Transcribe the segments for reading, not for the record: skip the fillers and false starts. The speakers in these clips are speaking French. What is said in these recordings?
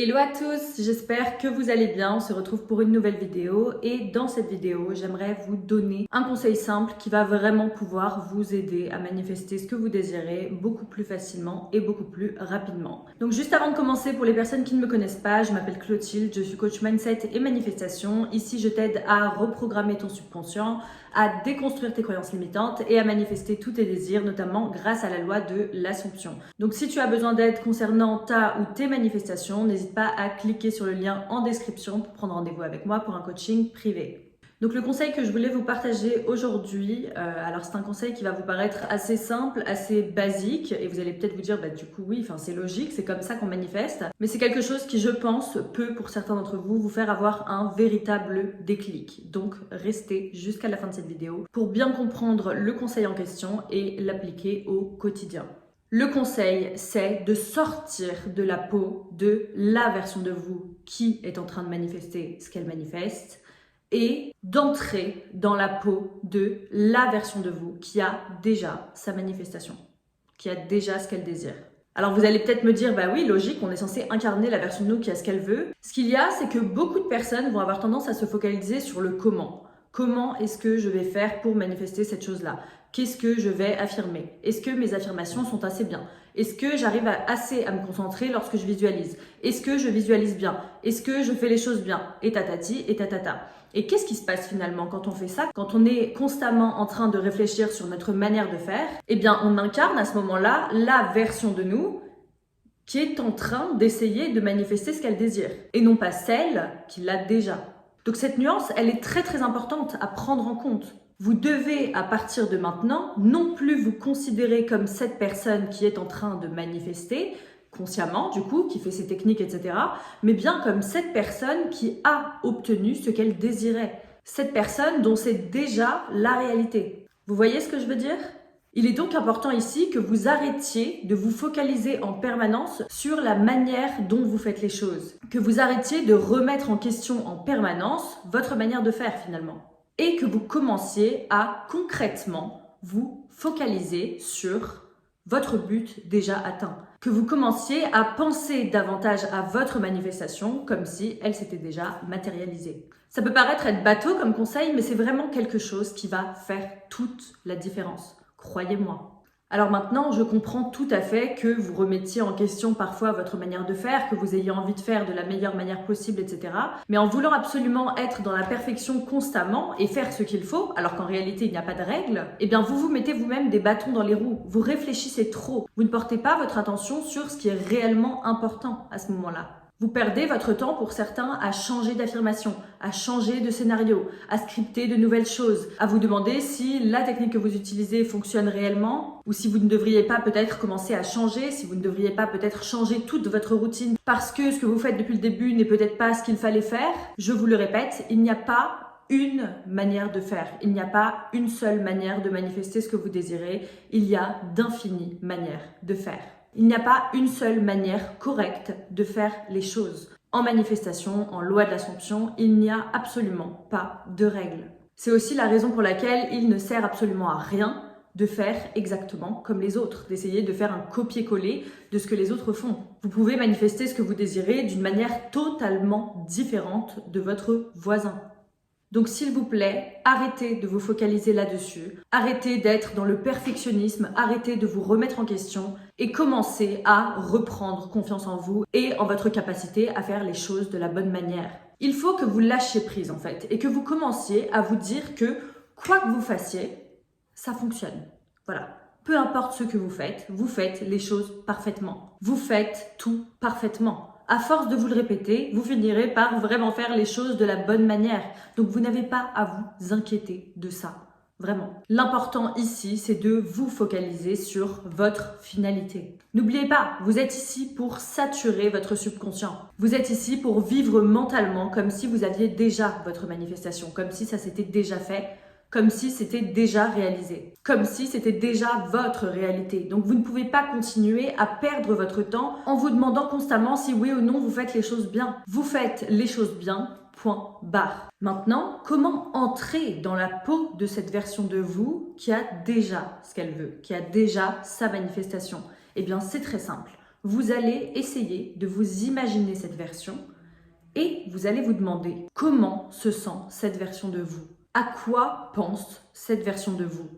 Hello à tous, j'espère que vous allez bien. On se retrouve pour une nouvelle vidéo et dans cette vidéo, j'aimerais vous donner un conseil simple qui va vraiment pouvoir vous aider à manifester ce que vous désirez beaucoup plus facilement et beaucoup plus rapidement. Donc juste avant de commencer, pour les personnes qui ne me connaissent pas, je m'appelle Clotilde, je suis coach mindset et manifestation. Ici, je t'aide à reprogrammer ton subconscient, à déconstruire tes croyances limitantes et à manifester tous tes désirs, notamment grâce à la loi de l'Assomption. Donc si tu as besoin d'aide concernant ta ou tes manifestations, n'hésite pas à cliquer sur le lien en description pour prendre rendez-vous avec moi pour un coaching privé. Donc le conseil que je voulais vous partager aujourd'hui, alors c'est un conseil qui va vous paraître assez simple, assez basique, et vous allez peut-être vous dire, du coup oui, c'est logique, c'est comme ça qu'on manifeste, mais c'est quelque chose qui, je pense, peut pour certains d'entre vous, vous faire avoir un véritable déclic. Donc restez jusqu'à la fin de cette vidéo pour bien comprendre le conseil en question et l'appliquer au quotidien. Le conseil, c'est de sortir de la peau de la version de vous qui est en train de manifester ce qu'elle manifeste, et d'entrer dans la peau de la version de vous qui a déjà sa manifestation, qui a déjà ce qu'elle désire. Alors vous allez peut-être me dire, oui, logique, on est censé incarner la version de nous qui a ce qu'elle veut. Ce qu'il y a, c'est que beaucoup de personnes vont avoir tendance à se focaliser sur le comment. Comment est-ce que je vais faire pour manifester cette chose-là? Qu'est-ce que je vais affirmer? Est-ce que mes affirmations sont assez bien? Est-ce que j'arrive assez à me concentrer lorsque je visualise? Est-ce que je visualise bien? Est-ce que je fais les choses bien? Et tatati, et tatata. Et qu'est-ce qui se passe finalement quand on fait ça? Quand on est constamment en train de réfléchir sur notre manière de faire, on incarne à ce moment-là la version de nous qui est en train d'essayer de manifester ce qu'elle désire, et non pas celle qui l'a déjà. Donc cette nuance, elle est très très importante à prendre en compte. Vous devez, à partir de maintenant, non plus vous considérer comme cette personne qui est en train de manifester, consciemment du coup, qui fait ses techniques, etc., mais bien comme cette personne qui a obtenu ce qu'elle désirait. Cette personne dont c'est déjà la réalité. Vous voyez ce que je veux dire ? Il est donc important ici que vous arrêtiez de vous focaliser en permanence sur la manière dont vous faites les choses. Que vous arrêtiez de remettre en question en permanence votre manière de faire finalement. Et que vous commenciez à concrètement vous focaliser sur votre but déjà atteint. Que vous commenciez à penser davantage à votre manifestation comme si elle s'était déjà matérialisée. Ça peut paraître être bateau comme conseil, mais c'est vraiment quelque chose qui va faire toute la différence. Croyez-moi. Alors maintenant, je comprends tout à fait que vous remettiez en question parfois votre manière de faire, que vous ayez envie de faire de la meilleure manière possible, etc. Mais en voulant absolument être dans la perfection constamment et faire ce qu'il faut, alors qu'en réalité il n'y a pas de règles, vous vous mettez vous-même des bâtons dans les roues. Vous réfléchissez trop. Vous ne portez pas votre attention sur ce qui est réellement important à ce moment-là. Vous perdez votre temps pour certains à changer d'affirmation, à changer de scénario, à scripter de nouvelles choses, à vous demander si la technique que vous utilisez fonctionne réellement ou si vous ne devriez pas peut-être commencer à changer, si vous ne devriez pas peut-être changer toute votre routine parce que ce que vous faites depuis le début n'est peut-être pas ce qu'il fallait faire. Je vous le répète, il n'y a pas une manière de faire. Il n'y a pas une seule manière de manifester ce que vous désirez. Il y a d'infinies manières de faire. Il n'y a pas une seule manière correcte de faire les choses. En manifestation, en loi de l'Assomption, il n'y a absolument pas de règles. C'est aussi la raison pour laquelle il ne sert absolument à rien de faire exactement comme les autres, d'essayer de faire un copier-coller de ce que les autres font. Vous pouvez manifester ce que vous désirez d'une manière totalement différente de votre voisin. Donc s'il vous plaît, arrêtez de vous focaliser là-dessus, arrêtez d'être dans le perfectionnisme, arrêtez de vous remettre en question et commencez à reprendre confiance en vous et en votre capacité à faire les choses de la bonne manière. Il faut que vous lâchiez prise en fait et que vous commenciez à vous dire que quoi que vous fassiez, ça fonctionne. Voilà. Peu importe ce que vous faites les choses parfaitement. Vous faites tout parfaitement. À force de vous le répéter, vous finirez par vraiment faire les choses de la bonne manière. Donc vous n'avez pas à vous inquiéter de ça. Vraiment. L'important ici, c'est de vous focaliser sur votre finalité. N'oubliez pas, vous êtes ici pour saturer votre subconscient. Vous êtes ici pour vivre mentalement comme si vous aviez déjà votre manifestation, comme si ça s'était déjà fait, comme si c'était déjà réalisé, comme si c'était déjà votre réalité. Donc vous ne pouvez pas continuer à perdre votre temps en vous demandant constamment si oui ou non vous faites les choses bien. Vous faites les choses bien, point barre. Maintenant, comment entrer dans la peau de cette version de vous qui a déjà ce qu'elle veut, qui a déjà sa manifestation? C'est très simple. Vous allez essayer de vous imaginer cette version et vous allez vous demander comment se sent cette version de vous? À quoi pense cette version de vous?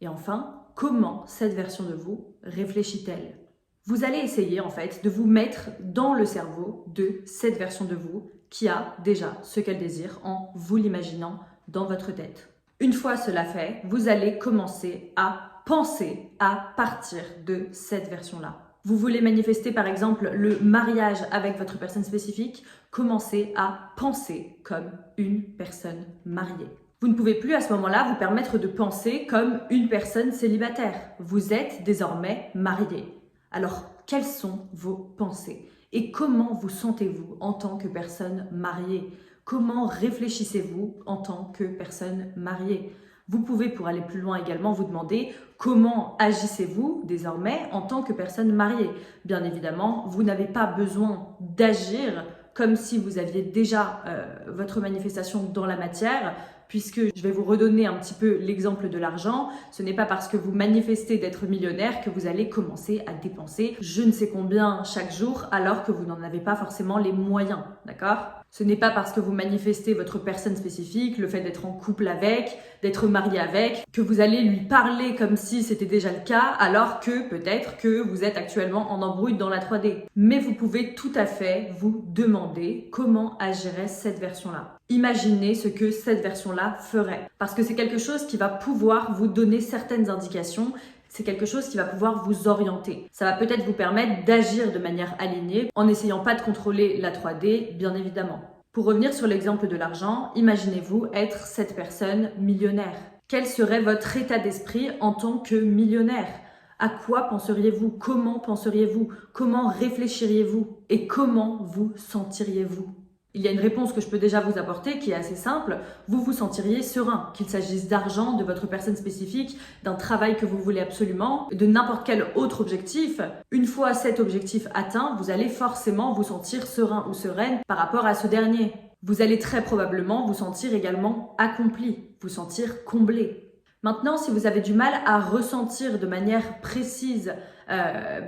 Et enfin, comment cette version de vous réfléchit-elle? Vous allez essayer en fait de vous mettre dans le cerveau de cette version de vous qui a déjà ce qu'elle désire en vous l'imaginant dans votre tête. Une fois cela fait, vous allez commencer à penser à partir de cette version-là. Vous voulez manifester par exemple le mariage avec votre personne spécifique, commencez à penser comme une personne mariée. Vous ne pouvez plus à ce moment-là vous permettre de penser comme une personne célibataire. Vous êtes désormais marié. Alors, quelles sont vos pensées? Et comment vous sentez-vous en tant que personne mariée? Comment réfléchissez-vous en tant que personne mariée? Vous pouvez, pour aller plus loin également, vous demander comment agissez-vous désormais en tant que personne mariée. Bien évidemment, vous n'avez pas besoin d'agir comme si vous aviez déjà votre manifestation dans la matière, puisque je vais vous redonner un petit peu l'exemple de l'argent. Ce n'est pas parce que vous manifestez d'être millionnaire que vous allez commencer à dépenser je ne sais combien chaque jour alors que vous n'en avez pas forcément les moyens, d'accord? Ce n'est pas parce que vous manifestez votre personne spécifique, le fait d'être en couple avec, d'être marié avec, que vous allez lui parler comme si c'était déjà le cas, alors que peut-être que vous êtes actuellement en embrouille dans la 3D. Mais vous pouvez tout à fait vous demander comment agirait cette version-là. Imaginez ce que cette version-là ferait. Parce que c'est quelque chose qui va pouvoir vous donner certaines indications. C'est quelque chose qui va pouvoir vous orienter. Ça va peut-être vous permettre d'agir de manière alignée en n'essayant pas de contrôler la 3D, bien évidemment. Pour revenir sur l'exemple de l'argent, imaginez-vous être cette personne millionnaire. Quel serait votre état d'esprit en tant que millionnaire? À quoi penseriez-vous? Comment penseriez-vous? Comment réfléchiriez-vous? Et comment vous sentiriez-vous? Il y a une réponse que je peux déjà vous apporter qui est assez simple. Vous vous sentiriez serein, qu'il s'agisse d'argent, de votre personne spécifique, d'un travail que vous voulez absolument, de n'importe quel autre objectif. Une fois cet objectif atteint, vous allez forcément vous sentir serein ou sereine par rapport à ce dernier. Vous allez très probablement vous sentir également accompli, vous sentir comblé. Maintenant, si vous avez du mal à ressentir de manière précise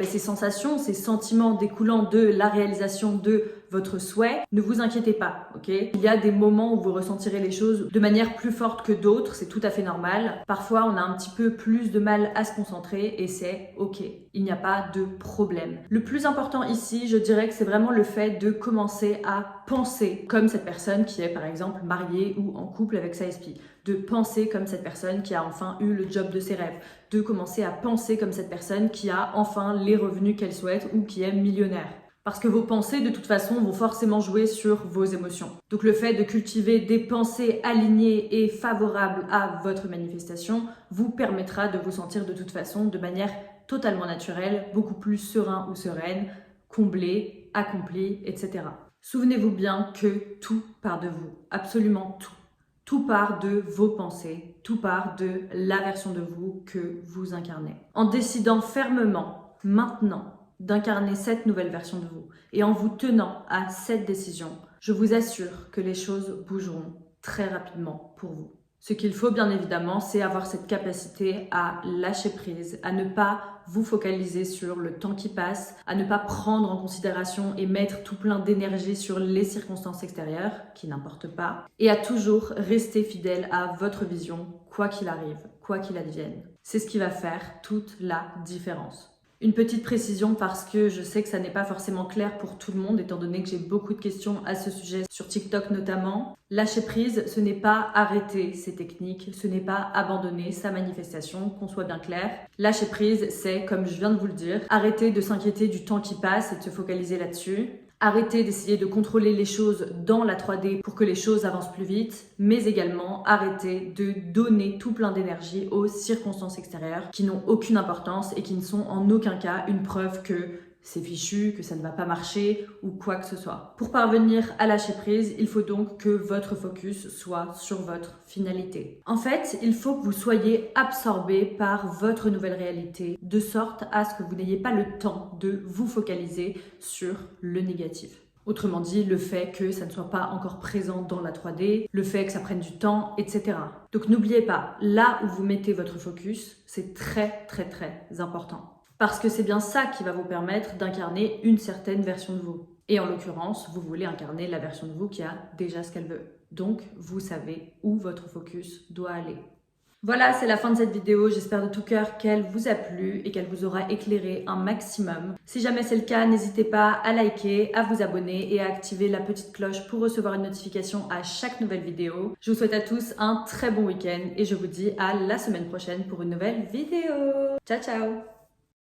ces sensations, ces sentiments découlant de la réalisation de votre souhait, ne vous inquiétez pas, ok? Il y a des moments où vous ressentirez les choses de manière plus forte que d'autres, c'est tout à fait normal. Parfois, on a un petit peu plus de mal à se concentrer et c'est ok. Il n'y a pas de problème. Le plus important ici, je dirais que c'est vraiment le fait de commencer à penser comme cette personne qui est par exemple mariée ou en couple avec sa SP. De penser comme cette personne qui a enfin eu le job de ses rêves. De commencer à penser comme cette personne qui a enfin les revenus qu'elle souhaite ou qui est millionnaire. Parce que vos pensées, de toute façon, vont forcément jouer sur vos émotions. Donc le fait de cultiver des pensées alignées et favorables à votre manifestation vous permettra de vous sentir de toute façon de manière totalement naturelle, beaucoup plus serein ou sereine, comblé, accompli, etc. Souvenez-vous bien que tout part de vous, absolument tout. Tout part de vos pensées, tout part de la version de vous que vous incarnez. En décidant fermement, maintenant, d'incarner cette nouvelle version de vous et en vous tenant à cette décision, je vous assure que les choses bougeront très rapidement pour vous. Ce qu'il faut bien évidemment, c'est avoir cette capacité à lâcher prise, à ne pas vous focaliser sur le temps qui passe, à ne pas prendre en considération et mettre tout plein d'énergie sur les circonstances extérieures, qui n'importent pas, et à toujours rester fidèle à votre vision, quoi qu'il arrive, quoi qu'il advienne. C'est ce qui va faire toute la différence. Une petite précision parce que je sais que ça n'est pas forcément clair pour tout le monde étant donné que j'ai beaucoup de questions à ce sujet sur TikTok notamment. Lâcher prise, ce n'est pas arrêter ses techniques, ce n'est pas abandonner sa manifestation, qu'on soit bien clair. Lâcher prise, c'est, comme je viens de vous le dire, arrêter de s'inquiéter du temps qui passe et de se focaliser là-dessus. Arrêter d'essayer de contrôler les choses dans la 3D pour que les choses avancent plus vite, mais également arrêter de donner tout plein d'énergie aux circonstances extérieures qui n'ont aucune importance et qui ne sont en aucun cas une preuve que c'est fichu, que ça ne va pas marcher ou quoi que ce soit. Pour parvenir à lâcher prise, il faut donc que votre focus soit sur votre finalité. En fait, il faut que vous soyez absorbé par votre nouvelle réalité, de sorte à ce que vous n'ayez pas le temps de vous focaliser sur le négatif. Autrement dit, le fait que ça ne soit pas encore présent dans la 3D, le fait que ça prenne du temps, etc. Donc n'oubliez pas, là où vous mettez votre focus, c'est très très très important. Parce que c'est bien ça qui va vous permettre d'incarner une certaine version de vous. Et en l'occurrence, vous voulez incarner la version de vous qui a déjà ce qu'elle veut. Donc, vous savez où votre focus doit aller. Voilà, c'est la fin de cette vidéo. J'espère de tout cœur qu'elle vous a plu et qu'elle vous aura éclairé un maximum. Si jamais c'est le cas, n'hésitez pas à liker, à vous abonner et à activer la petite cloche pour recevoir une notification à chaque nouvelle vidéo. Je vous souhaite à tous un très bon week-end et je vous dis à la semaine prochaine pour une nouvelle vidéo. Ciao, ciao!